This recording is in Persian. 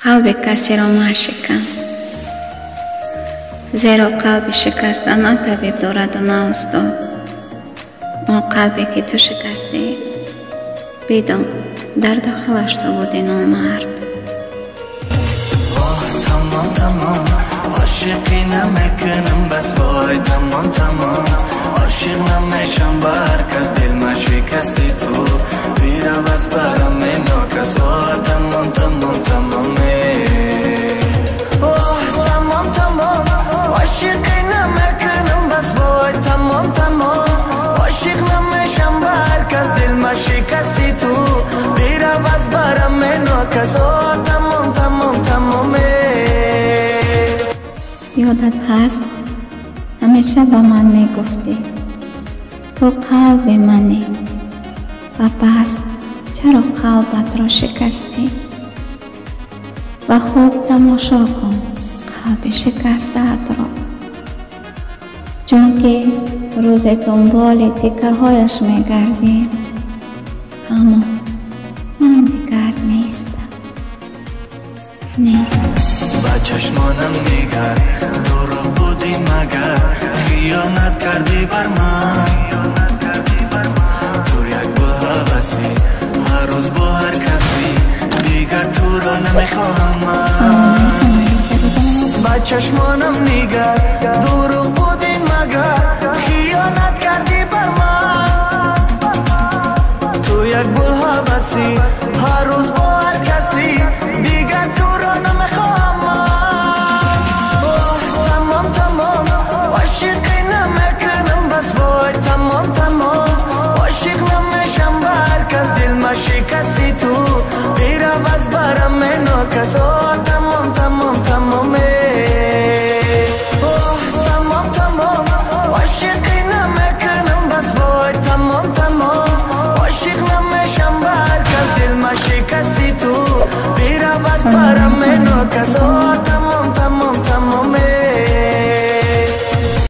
قلب کسی را مشکن، زیرا قلب شکسته نه طبیب دارد و نه استاد. آن قلبی که تو شکستی، بدان در داخلش تو بودی نامرد. تمام تمام عاشقی نمیکنم بس وای تمام تمام عاشق نمیشم با هر کس دل ما شکستی تو بی‌روز برام ناکس تمام تمام تمام تمام تمام عاشقی نمیکنم بس وای تمام تمام عاشق نمیشم با هر کس دل ما شکستی تو بی‌روز برام ناکس تمام تمام تمام. یادت هست همیشه با من میگفتی تو قلب منی و پس چرا قلبت را شکستی؟ و خوب تماشا کن قلب شکسته را، چون که روز دنبال تکه هایش میگردی، اما من دیگر نیستم. با چشمانم نگر دروغ بودی مگر خیانت کردی بر من تو یک گل حوثی هر روز با هر کسی دیگر تو را نمیخواهم من. با چشمانم نگر دروغ بودی مگر خیانت کردی بر من تو یک گل حوثی هر روز با هر کسی دیگر تو را نمیخواهم من. تمام تمام عاشقی نمیکنم بس وای تمام تمام عاشق نمیشم با هر کس دل ما شکستی تو بی‌روز برام ناکس تمام تمام تمام تمام تمام عاشقی نمیکنم بس وای تمام تمام عاشق نمیشم با هر کس دل ما شکستی تو بی‌روز برام ناکس